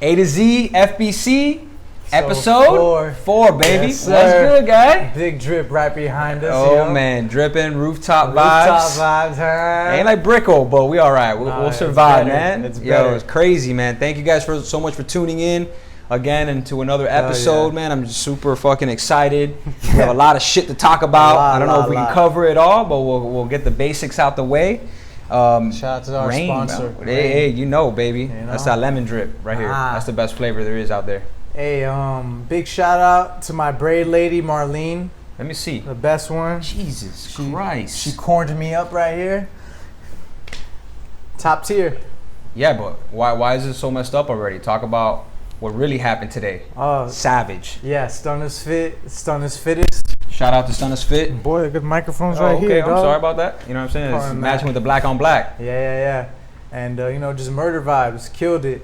A to Z, FBC, episode 4, baby. Yes, what's good, guy? Big drip right behind us. Oh, man. Dripping, rooftop vibes. Rooftop vibes, huh? Ain't like Brickle, but we all right. We'll survive, man. It's better. It's crazy, man. Thank you guys so much for tuning in again into another episode, man. I'm just super fucking excited. We have a lot of shit to talk about. I don't know if we can cover it all, but we'll get the basics out the way. Shout out to our sponsor. Hey, you know, baby. You know? That's that lemon drip right here. That's the best flavor there is out there. Hey, big shout out to my braid lady, Marlene. Let me see. The best one. Jesus Christ. She corned me up right here. Top tier. Yeah, but why is it so messed up already? Talk about what really happened today. Savage. Yeah, Stunna's fittest. Shout out to Stunna's Fit. Boy, the good microphones right here. Okay, I'm sorry about that. You know what I'm saying? It's matching with the black on black. Yeah. And just murder vibes. Killed it.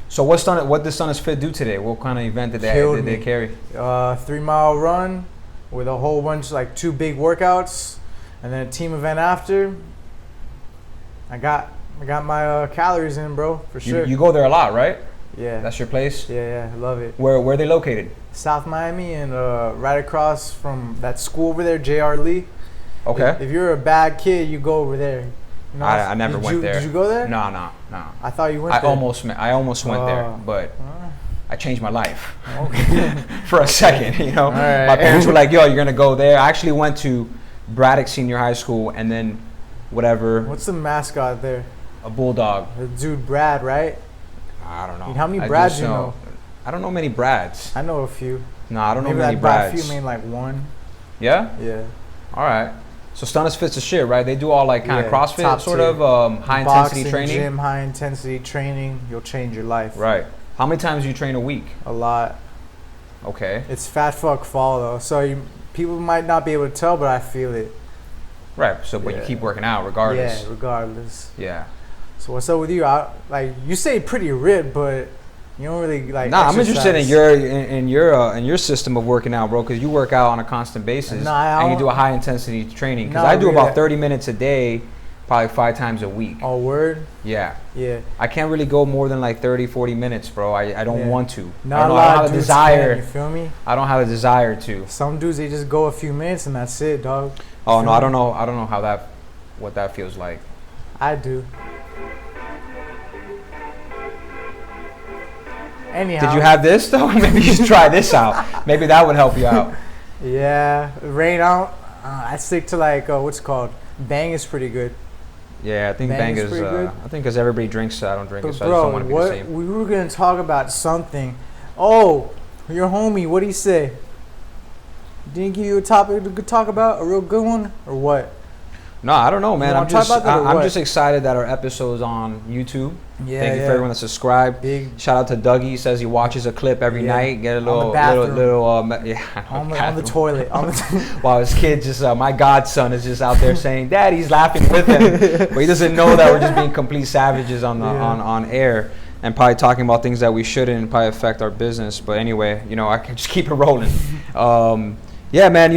So what did Stunna's Fit do today? What kind of event did they carry? 3-mile run with a whole bunch, like 2 big workouts, and then a team event after. I got my calories in, bro, for sure. You go there a lot, right? Yeah. That's your place? Yeah, I love it. Where are they located? South Miami and right across from that school over there, J.R. Lee. Okay. If you're a bad kid, you go over there. You know, I never went there. Did you go there? No. I thought you went there. I almost went there, but I changed my life for a second. You know, right. My parents were like, "Yo, you're gonna go there." I actually went to Braddock Senior High School, and then whatever. What's the mascot there? A bulldog. The dude Brad, right? I don't know. How many Brads you know? I don't know many Brads. I know a few. No, I don't know many Brads. Brads. Maybe a few, mean like one. Yeah? Yeah. All right. So Stunna's Fit's a shit, right? They do all like kind of CrossFit sort tier. of high Boxing, intensity training. Gym, high intensity training. You'll change your life. Right. How many times do you train a week? A lot. Okay. It's fat fuck fall though, so people might not be able to tell, but I feel it. Right. So, but you keep working out regardless. Yeah, regardless. Yeah. So what's up with you? Like you say, pretty ripped, but you don't really like. Nah, I'm interested in your system of working out, bro, because you work out on a constant basis and you do a high intensity training. Because I do about 30 minutes a day, probably 5 times a week. Oh, word? Yeah. Yeah. I can't really go more than like 30, 40 minutes, bro. I don't want to. Not a lot of dudes can, you feel me? I don't have a desire to. Some dudes, they just go a few minutes and that's it, dog. Oh no, I don't know what that feels like. I do. Anyhow. Did you have this though? Maybe you should try this out. Maybe that would help you out. Yeah, rain out. I stick to like what's it called? Bang is pretty good. Yeah, I think Bang is pretty good. I think because everybody drinks it, I don't drink it, so bro, I just don't want to be the same. We were gonna talk about something. Oh, your homie, what'd he say? Didn't give you a topic to talk about, a real good one, or what? No, I don't know, man. I'm just excited that our episode's on YouTube. Yeah, Thank you for everyone that subscribed. Big shout out to Dougie. He says he watches a clip every night. Get a little on the toilet. While his kid my godson is just out there saying, "Daddy's laughing with him," but he doesn't know that we're just being complete savages on air and probably talking about things that we shouldn't and probably affect our business. But anyway, I can just keep it rolling. Yeah, man.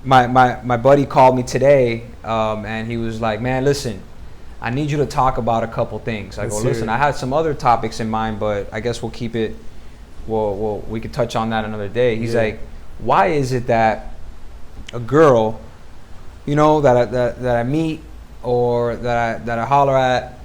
My buddy called me today, and he was like, "Man, listen, I need you to talk about a couple things." I go, "Listen, I had some other topics in mind, but I guess we'll keep it. We could touch on that another day." He's like, "Why is it that a girl, that I meet or that I holler at,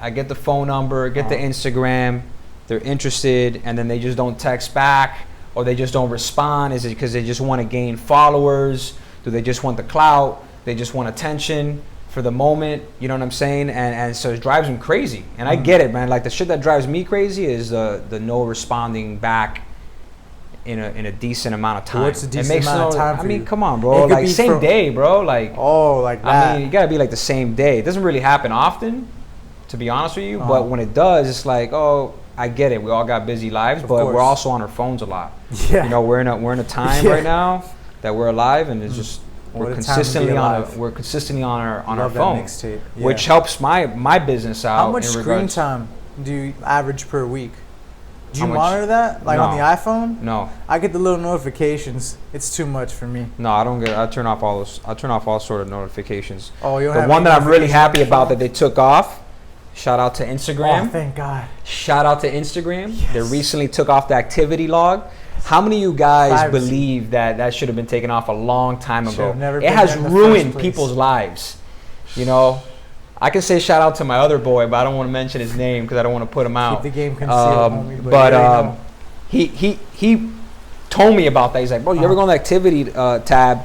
I get the phone number, get the Instagram, they're interested, and then they just don't text back?" Or they just don't respond? Is it because they just want to gain followers? Do they just want the clout? They just want attention for the moment? You know what I'm saying? And so it drives them crazy. And I get it, man. Like the shit that drives me crazy is the no responding back in a decent amount of time. What's a decent amount of time for you? I mean, come on, bro. Like same day, bro. Like like that. I mean, you gotta be like the same day. It doesn't really happen often, to be honest with you. But when it does, it's like, I get it. We all got busy lives, but we're also on our phones a lot. Yeah. We're in a time right now that we're alive, and it's just we're consistently on our phone, which helps my business out. How much screen time do you average per week? Do you monitor that, like on the iPhone? No. I get the little notifications. It's too much for me. No, I don't get. I turn off all those. I turn off all sort of notifications. Oh, you don't The have one that I'm really happy about that they took off Shout out to Instagram. Oh, thank God. Shout out to Instagram. Yes. They recently took off the activity log. How many of you guys Privacy. believe that should have been taken off a long time ago? Should've never It been has there in the ruined first place. people's lives. You know, I can say shout out to my other boy, but I don't want to mention his name because I don't want to put him out. Keep the game concealed, homie, but but you already know. he told me about that. He's like, bro, you ever go on the activity tab?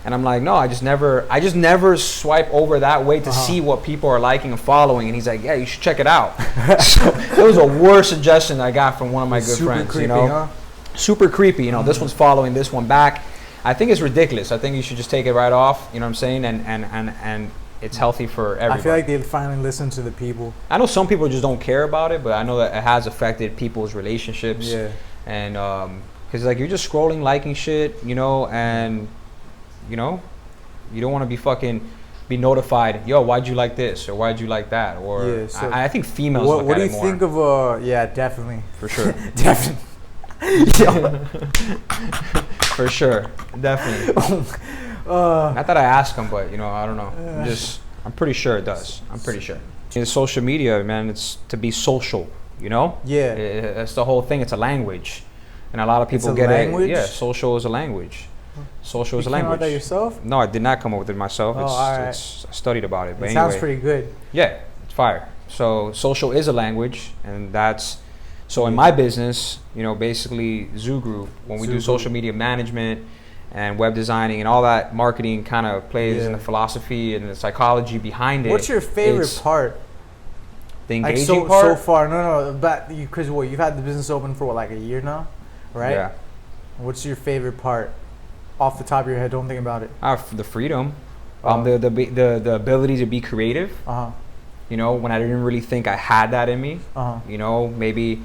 And I'm like, no, I just never swipe over that way to see what people are liking and following. And he's like, yeah, you should check it out. So it was a worst suggestion I got from one of my good friends. Creepy, you know, huh? super creepy. You know, this one's following this one back. I think it's ridiculous. I think you should just take it right off. You know what I'm saying? And it's healthy for everybody. I feel like they finally listen to the people. I know some people just don't care about it, but I know that it has affected people's relationships. Yeah. And because like you're just scrolling, liking shit, you know, and you know, you don't want to be notified. Yo, why'd you like this or why'd you like that? Or Yeah, so I think females What look do at you it more. think of? Yeah, definitely. For sure. Definitely. For sure, definitely. Not that I ask them, but you know, I don't know. I'm pretty sure it does. I'm pretty sure. In social media, man, it's to be social. You know. Yeah. That's the whole thing. It's a language, and a lot of people It's a get language? it. Yeah, social is a language. Social is a You came up language. with that yourself? No, I did not come up with it myself. Oh, It's, all right. I studied about it. But It anyway, sounds pretty good. yeah, it's fire. So social is a language, and that's so in my business, you know, basically Zoo Group, when we Zoo do Group. social media management and web designing and all that marketing kind of plays in the philosophy and the psychology behind it. What's your favorite It's part? The Like engaging part. so far, no, but because you've had the business open for what, like a year now, right? Yeah. What's your favorite part? Off the top of your head, don't think about it. The freedom, the ability to be creative. Uh huh. You know, when I didn't really think I had that in me. Uh huh. You know, maybe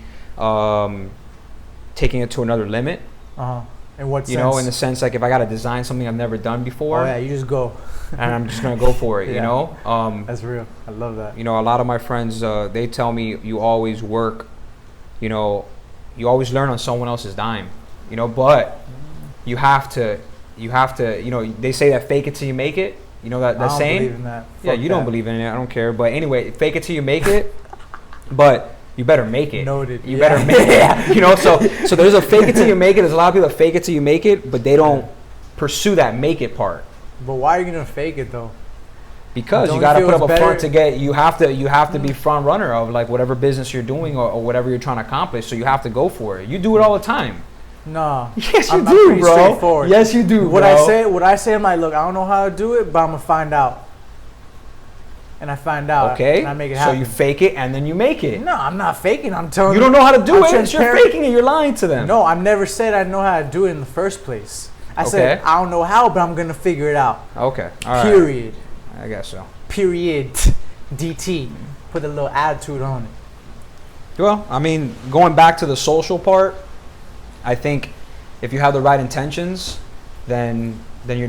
taking it to another limit. Uh huh. In what sense? You know, in the sense like if I got to design something I've never done before, Oh yeah, you just go. and I'm just gonna go for it. You Yeah. know, That's real. I love that. you know, a lot of my friends they tell me you always work. You know, you always learn on someone else's dime. You know, but you have to. You know, they say that fake it till you make it. You know that I don't saying. believe in that. Yeah, Fuck you that. don't believe in it. I don't care. But anyway, fake it till you make it. But you better make it. Noted. You Yeah. better make it. You know, so there's a fake it till you make it. There's a lot of people that fake it till you make it, but they don't pursue that make it part. But why are you gonna fake it though? Because Don't you got to you put feel up a it's front better? to get. You have to be front runner of like whatever business you're doing or whatever you're trying to accomplish. So you have to go for it. You do it all the time. Nah. Yes, you I'm do, pretty bro. straightforward. Yes, you do, What bro. I say, I'm like, look, I don't know how to do it, but I'm gonna find out. And I find out. Okay. And I make it So happen. you fake it and then you make it. No, I'm not faking. I'm telling You don't know how to do I'm it. You're transparent. faking it. You're lying to them. No, I've never said I know how to do it in the first place. I said Okay. I don't know how, but I'm gonna figure it out. Okay. All right. Period. I guess so. Period. DT. Put a little attitude on it. Well, I mean, going back to the social part, I think if you have the right intentions, then you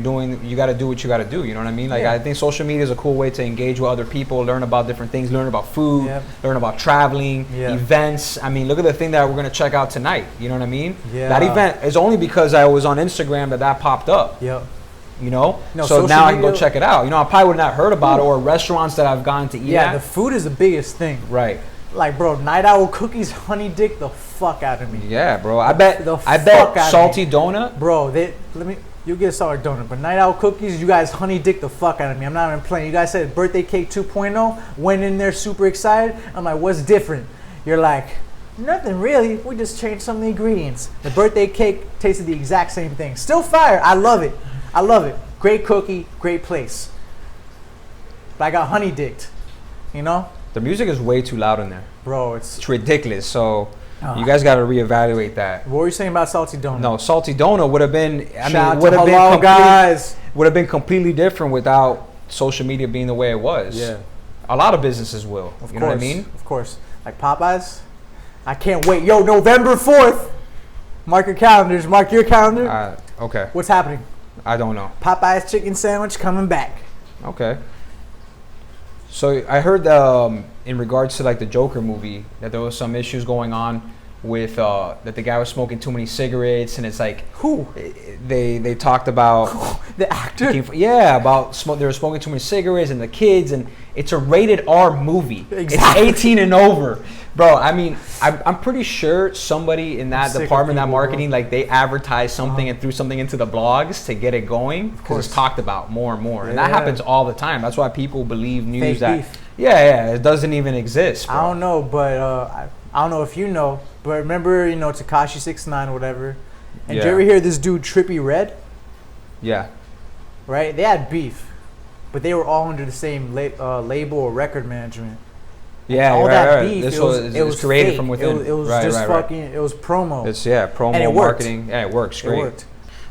got to do what you got to do. You know what I mean? Like, Yeah. I think social media is a cool way to engage with other people, learn about different things, learn about food, Yep. learn about traveling, Yeah. events. I mean, look at the thing that we're going to check out tonight. You know what I mean? Yeah. That event is only because I was on Instagram that popped up. Yep. You know? No, so social now I can go media- check it out. You know, I probably would not heard about it or restaurants that I've gone to eat Yeah, at. the food is the biggest thing. Right. Like, bro, Night Owl cookies honey dick the fuck out of me. Yeah, bro. I bet The fuck out of salty me. donut. Bro, you get a solid donut, but Night Owl cookies, you guys honey dick the fuck out of me. I'm not even playing. You guys said birthday cake 2.0, went in there super excited. I'm like, what's different? You're like, nothing really. We just changed some of the ingredients. The birthday cake tasted the exact same thing. Still fire. I love it. I love it. Great cookie, great place. But I got honey dicked, you know? The music is way too loud in there. Bro, it's... It's ridiculous. So you guys got to reevaluate that. What were you saying about salty donut? No, salty donut would have been. I Shout out mean, would to have been Halal guys. would have been completely different without social media being the way it was. Yeah. A lot of businesses will. Of You course, know what I mean? Of course. Like Popeyes. I can't wait. Yo, November 4th. Mark your calendars. Mark your calendar. Okay. What's happening? I don't know. Popeyes chicken sandwich coming back. Okay. So I heard in regards to like the Joker movie that there was some issues going on with that the guy was smoking too many cigarettes, and it's like Who? they talked about The actor? about they were smoking too many cigarettes and the kids, and it's a rated R movie. Exactly. It's 18 and over, bro. I mean, I'm pretty sure somebody in that sick of department, that people, marketing, bro. like they advertised something and threw something into the blogs to get it going because it's talked about more and more, and that Yeah. happens all the time. That's why people believe news Fake that beef. it doesn't even exist, bro. I don't know, but I don't know if you know, but remember, Tekashi 6ix9ine or whatever. And did you Yeah. ever hear this dude Trippie Redd? Yeah. Right? They had beef, but they were all under the same label or record management. Yeah, all right, that right. beef, This it was created fake. from within. It was right, just right, fucking. It was promo. It's promo, And it worked. marketing. Yeah, it works great. It worked.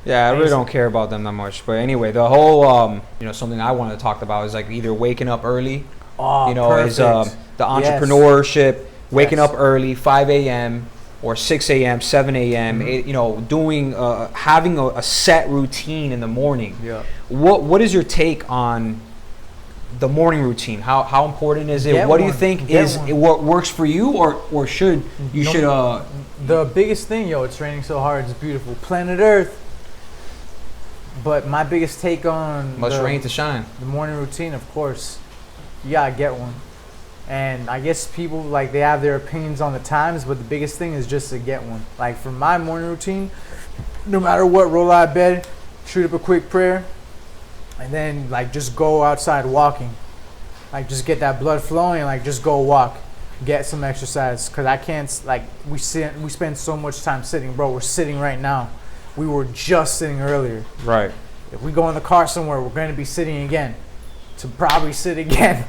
Yeah, I really Amazing. don't care about them that much. But anyway, the whole something I wanted to talk about is like either waking up early, Oh, is perfect. the Yes. entrepreneurship, waking Yes. up early, 5 a.m. or 6 a.m., 7 a.m. Mm-hmm. Doing having a set routine in the morning. Yeah. What is your take on the morning routine? How important is it? Get What do you one. think Get is one. what works for you, or should you No. should The biggest thing, it's raining so hard. It's beautiful, planet Earth. But my biggest take on must rain to shine? the morning routine, of course, you gotta get one. And I guess people they have their opinions on the times, but the biggest thing is just to get one. Like for my morning routine, no matter what, roll out of bed, shoot up a quick prayer, and then just go outside walking. Just get that blood flowing, just go walk, get some exercise. Cause I can't we spend so much time sitting, bro. We're sitting right now. We were just sitting earlier. Right. If we go in the car somewhere, we're going to be sitting again, to probably sit again.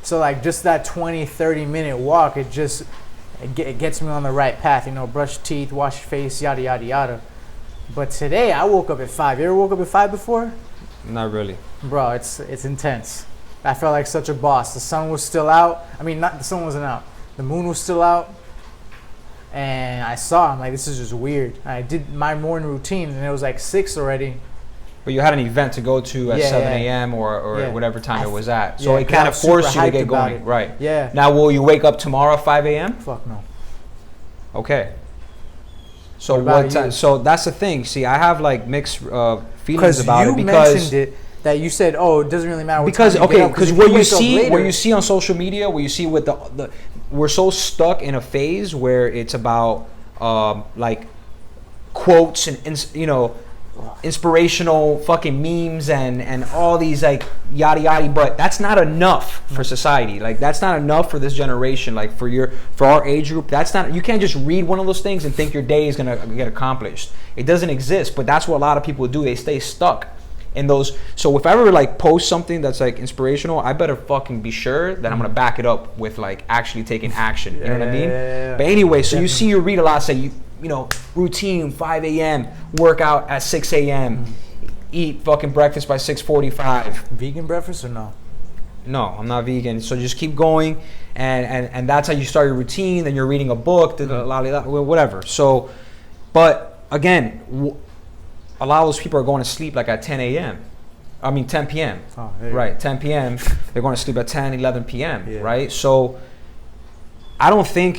So just that 20-30 minute walk, it gets me on the right path. Brush your teeth, wash your face, yada yada yada. But today I woke up at 5. You ever woke up at 5 before? Not really. Bro, it's intense. I felt like such a boss. The sun was still out. I mean, not the sun wasn't out. The moon was still out. And I saw, I'm like, this is just weird. And I did my morning routine, and it was 6 already. But you had an event to go to at Yeah, 7 yeah. a.m. or Yeah. whatever time I it was at. yeah, So it 'cause kind I of was super forced you to hyped get about going. it. Right. Yeah. Now, will you wake up tomorrow at 5 a.m.? Fuck no. Okay. So What about what time? you? So that's the thing. See, I have mixed feelings Because about you it because mentioned it, that you said, it doesn't really matter what because time you get okay, up, because if what you wake up see, later- what you see on social media, what you see with the we're so stuck in a phase where it's about quotes and inspirational fucking memes and all these yada yada, but that's not enough for society. That's not enough for this generation. For our age group, that's not. You can't just read one of those things and think your day is gonna get accomplished. It doesn't exist. But that's what a lot of people do. They stay stuck in those. So if I ever post something that's inspirational, I better fucking be sure that I'm gonna back it up with actually taking action. You know what I mean? Yeah. But anyway, so you read a lot. Say routine 5 a.m. workout at 6 a.m. Eat fucking breakfast by 6:45. Vegan breakfast or no? No, I'm not vegan. So just keep going, and that's how you start your routine. Then you're reading a book, whatever. So, but again, a lot of those people are going to sleep at 10 a.m. I mean 10 p.m. Oh, there you Right, 10 p.m. They're going to sleep at 10, 11 p.m. Yeah. Right. So I don't think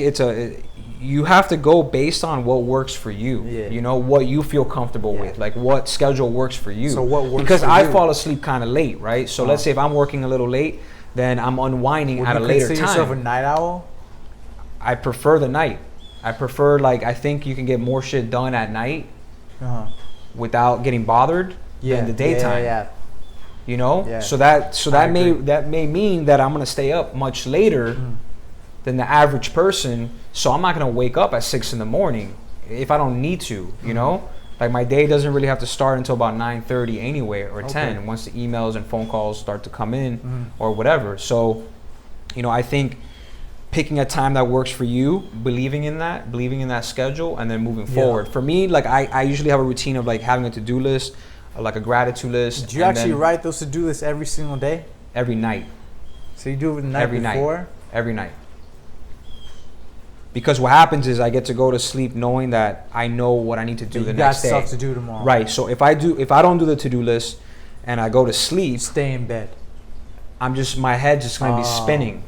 you have to go based on what works for you. Yeah. What you feel comfortable Yeah. with, what schedule works for you. So what works because for I you? fall asleep kind of late, right? So let's say if I'm working a little late, then I'm unwinding Would at a you later consider yourself a time. night owl? I prefer the night. I prefer I think you can get more shit done at night Uh-huh. without getting bothered in the daytime. Yeah. Yeah. So that agree. may mean that I'm gonna stay up much later than the average person. So I'm not gonna wake up at 6 in the morning if I don't need to. My day doesn't really have to start until about 9:30 anyway, or 10 once the emails and phone calls start to come in or whatever. So I think picking a time that works for you, believing in that schedule, and then moving forward. For me, I usually have a routine of having a to-do list, a gratitude list. Do you and actually then write those to-do lists every single day? every night? So you do it the night Every night. before? Every night. Because what happens is I get to go to sleep knowing that I know what I need to do the next day. You got stuff to do tomorrow. Right. So if I don't do the to-do list and I go to sleep, Stay in bed. my head's just gonna be Oh. spinning.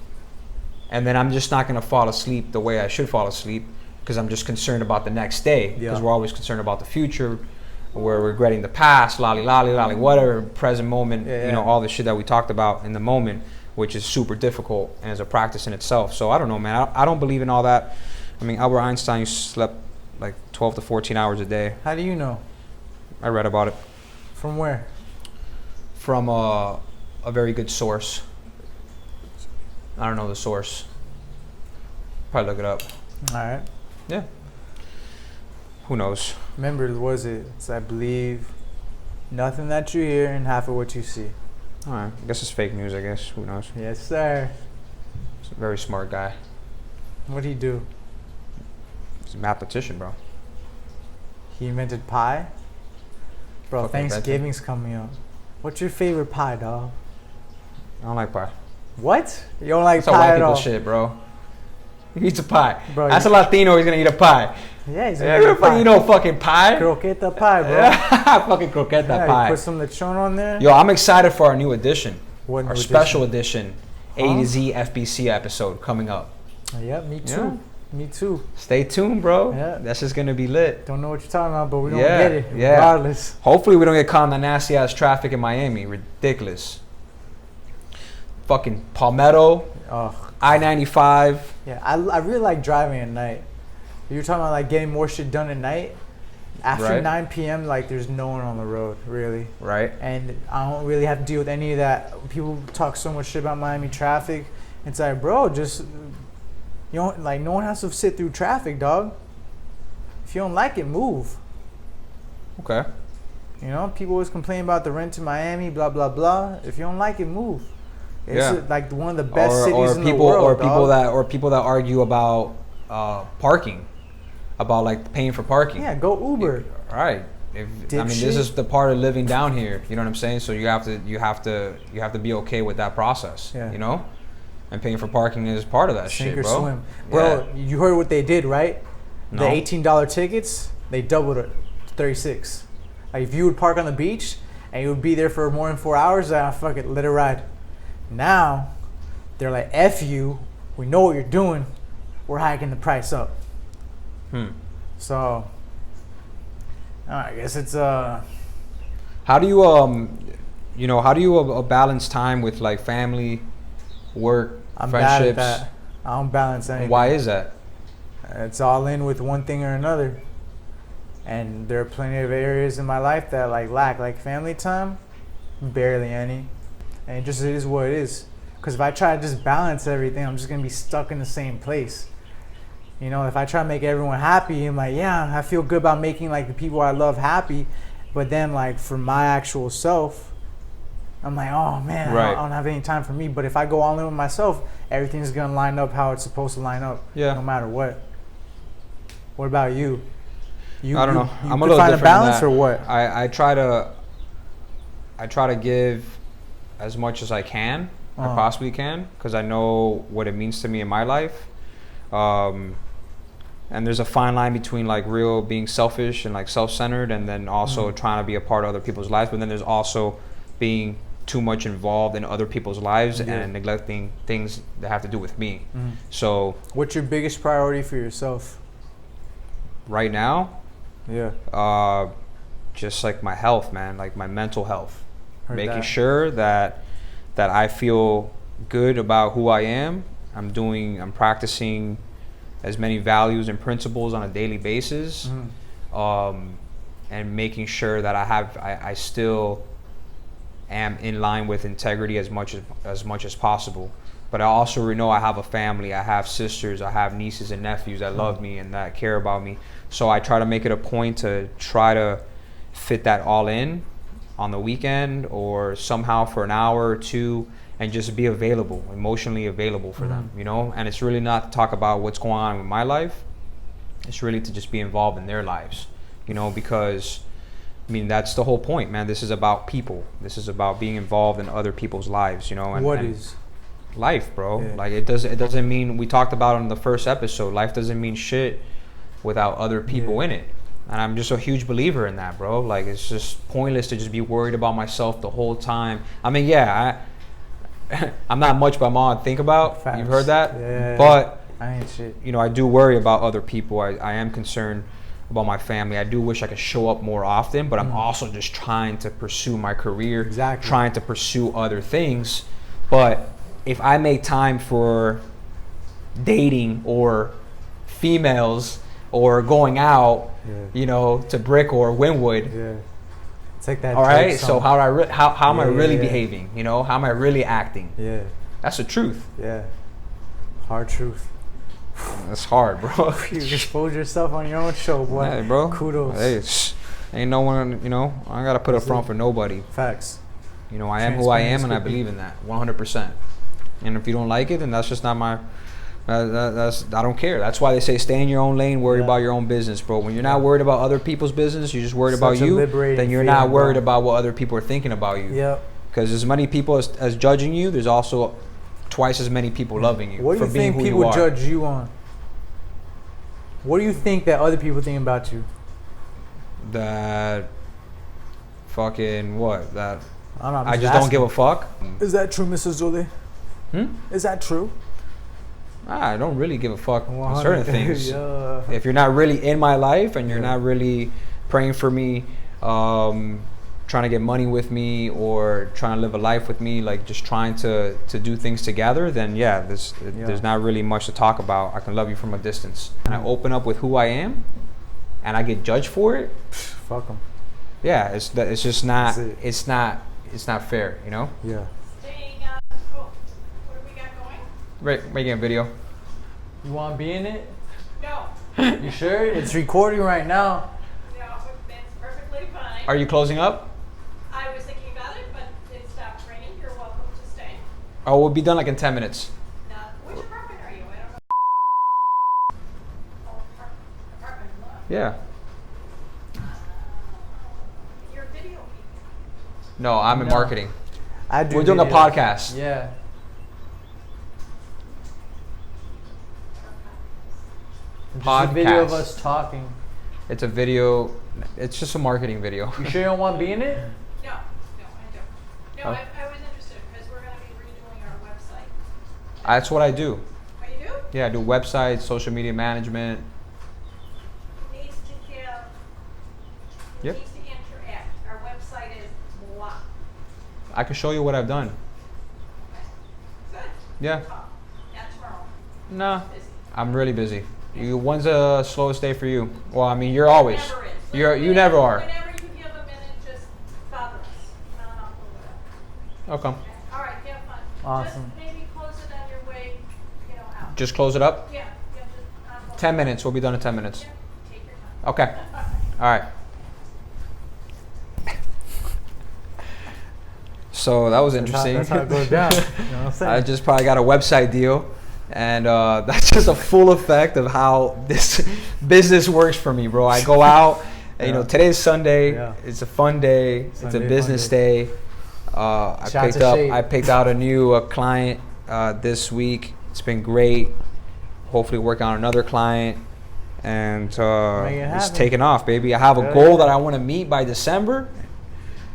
And then I'm just not gonna fall asleep the way I should fall asleep. because I'm just concerned about the next day, because Yeah. we're always concerned about the future. We're regretting the past, lolly, whatever, present moment, Yeah, you know, yeah. all the shit that we talked about in the moment, which is super difficult and is a practice in itself. So I don't know, man. I don't believe in all that. I mean, Albert Einstein slept like 12 to 14 hours a day. How do you know? I read about it From where? from a very good source. I don't know the source. Probably look it up. All right. Yeah. Who knows? Remember, was it? It's, I believe, nothing that you hear and half of what you see. All right. I guess it's fake news, I guess. Who knows? Yes, sir. He's a very smart guy. What did he do? He's a mathematician, bro. He invented pie? Bro, Fucking Thanksgiving's coming up. What's your favorite pie, dog? I don't like pie. What? You don't like That's all pie white at people all? shit, bro. He eats a pie. Bro, That's a Latino. He's gonna eat a pie. Yeah, he's Yeah, gonna you eat pie. fucking know fucking pie. Croqueta pie, bro. Yeah, fucking croqueta Yeah, pie. you put some lechon on there. Yo, I'm excited for our new edition. What Our new special edition, Huh? A2Z FBC episode coming up. Yep, me too. Me too. Stay tuned, bro. Yeah. That's just gonna be lit. Don't know what you're talking about, but we're gonna Yeah, get it yeah. regardless. Hopefully we don't get caught in the nasty ass traffic in Miami. Ridiculous. Fucking Palmetto, Oh, I-95. yeah. I really like driving at night. You're talking about like getting more shit done at night. After Right. 9 p.m., like there's no one on the road, really. Right. And I don't really have to deal with any of that. People talk so much shit about Miami traffic. It's like, bro, just you don't like no one has to sit through traffic, dog. If you don't like it, move. Okay. You know, people always complain about the rent to Miami, blah blah blah. If you don't like it, move. It's Yeah. like one of the best or cities in people, the world, or people dog. that argue about parking, about like paying for parking. Yeah, go Uber. All right. I mean, this Dipshit. is the part of living down here. You know what I'm saying? So you have to be okay with that process. Yeah. You know, and paying for parking is part of that Sink shit, or bro. swim. Bro, you heard what they did, right? No. The $18 tickets, they doubled it to 36. Like if you would park on the beach and you would be there for more than 4 hours, fuck it, let it ride. Now, they're like, F you, we know what you're doing, we're hiking the price up. So, I guess it's How do you balance time with like family, work, I'm bad friendships? at that. I don't balance anything. Why is that? It's all in with one thing or another. And there are plenty of areas in my life that lack like family time, barely any. And it just is what it is. Because if I try to just balance everything, I'm just gonna be stuck in the same place. You know, if I try to make everyone happy, I'm like, yeah, I feel good about making like the people I love happy, but then like for my actual self, I'm like, oh man, Right. I don't have any time for me. But if I go all in with myself, everything's gonna line up how it's supposed to line up. Yeah. No matter what. What about you? I don't know. You I'm a could little find different a balance than that. or what? I try to give as much as I can, I possibly can, because I know what it means to me in my life. And there's a fine line between like real being selfish and like self-centered, and then also trying to be a part of other people's lives. But then there's also being too much involved in other people's lives and neglecting things that have to do with me. So What's your biggest priority for yourself? right now, Yeah. just like my health, man, like my mental health. Heard Making that. sure that I feel good about who I am. I'm practicing as many values and principles on a daily basis, and making sure that I still am in line with integrity as much as possible. But I also know I have a family. I have sisters. I have nieces and nephews that love me and that care about me. So I try to make it a point to try to fit that all in on the weekend or somehow for an hour or two, and just be available, emotionally available for them, you know? And it's really not to talk about what's going on in my life. It's really to just be involved in their lives, you know, because I mean, that's the whole point, man. This is about people. This is about being involved in other people's lives, you know? And What and is? life, bro? Yeah. Like it doesn't mean, we talked about it in the first episode, life doesn't mean shit without other people in it. And I'm just a huge believer in that, bro. Like, it's just pointless to just be worried about myself the whole time. I mean, yeah, I'm not much, but I'm all I think about. Facts. You've heard that? Yeah. But I I ain't shit. You know, I do worry about other people. I am concerned about my family. I do wish I could show up more often, but I'm also just trying to pursue my career, trying to pursue other things. But if I make time for dating or females or going out, you know, to Brick or Wynwood, it's like that. All right, so how am I really behaving? You know, how am I really acting? Yeah, that's the truth. Yeah, hard truth. That's hard, bro. You expose yourself on your own show, boy. Hey, bro. Kudos. Hey, ain't no one, you know, I gotta put a front for nobody. Facts. You know, I am who I am, and I believe in that 100%. And if you don't like it, then that's just not my. That's I don't care. That's why they say stay in your own lane, worry about your own business, bro. When you're not worried about other people's business, you're just worried about you. Then you're not worried about what other people are thinking about you. Yep. Because as many people as judging you, there's also twice as many people loving you. What do you think people judge you on? What do you think that other people think about you? That fucking what? That I just don't give a fuck. Is that true, Mrs. Zule? Is that true? I don't really give a fuck on certain things. If you're not really in my life and you're not really praying for me, trying to get money with me or trying to live a life with me, like just trying to do things together, then there's not really much to talk about. I can love you from a distance. And I open up with who I am and I get judged for it. Fuck them. Yeah, it's just not, it's not fair, you know? Yeah. Making a video. You want to be in it? No. You sure? It's recording right now. No, that's perfectly fine. Are you closing up? I was thinking about it, but it stopped ringing. You're welcome to stay. Oh, we'll be done like in 10 minutes. No. Which apartment are you? I don't know. Oh, apartment one. Yeah. You're video people. No, I'm in marketing. We're doing a podcast. Yeah. Podcast. Just a video of us talking. It's a video. It's just a marketing video. You sure you don't want to be in it? No, I don't. No, I was interested because we're going to be redoing our website. That's what I do. Oh, you do? Yeah, I do websites, social media management. It needs to have. Yep. It needs to interact. Our website is blah. I can show you what I've done. Good. Yeah. Not tomorrow. Nah, Busy. I'm really busy. When's the slowest day for you? Well, I mean, you're always. Never is. You never are. Whenever you give a minute, just bother us. Okay. All right, have fun. Awesome. Just maybe close it on your way, out. Just close it up? Yeah, just 10 minutes. We'll be done in 10 minutes. Yeah, take your time. Okay. All right. So that was interesting. That's how it goes down. You know what I'm saying? I just probably got a website deal. And that's just a full effect of how this business works for me, bro. I go out, and, you know, today's Sunday. Yeah. It's a fun day. It's a business day. I picked out a new client this week. It's been great. Hopefully work on another client. And it's taking off, baby. I have a goal that I want to meet by December.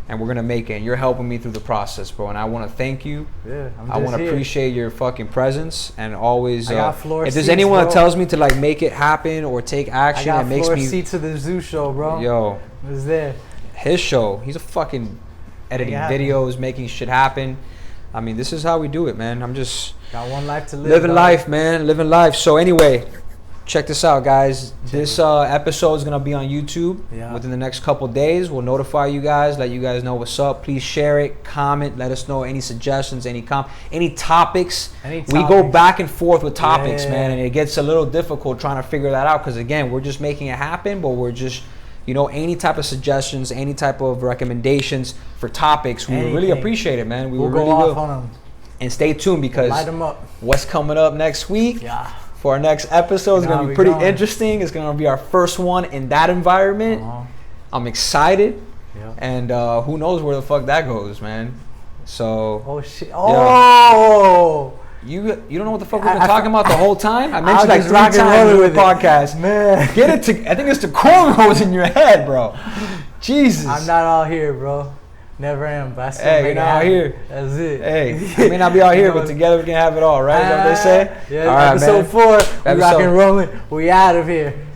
And we're gonna make it. And you're helping me through the process, bro. And I want to thank you. Yeah, I want to appreciate your fucking presence and always. I got floor if there's seats, anyone bro. that tells me to like make it happen or take action, it makes me. I got floor seats to the zoo show, bro. Yo, it was there. His show. He's a fucking editing videos, making shit happen. I mean, this is how we do it, man. I'm just got one life to live. Living life, man. Living life. So anyway. Check this out, guys. This episode is going to be on YouTube within the next couple days. We'll notify you guys, let you guys know what's up. Please share it, comment, let us know any suggestions, any topics. We go back and forth with topics, man, and it gets a little difficult trying to figure that out because, again, we're just making it happen, but we're just, you know, any type of suggestions, any type of recommendations for topics, we would really appreciate it, man. We'll go off on them. And stay tuned because light them up. What's coming up next week? Yeah. For our next episode, it's going to be pretty interesting. It's going to be our first one in that environment. I'm excited. Yeah. And who knows where the fuck that goes, man. So. Oh, shit. Oh! You don't know what the fuck we've been talking about the whole time? I mentioned like 3 times in the podcast. Man. Get it to, I think it's the cornrows in your head, bro. Jesus. I'm not all here, bro. Never am, but I still Hey, make you're it not out happen. here. That's it. Hey, I may not be out here, but together we can have it all, right? Is that what they say? Yeah, All right, episode man. 4, we rockin' rolling. We out of here.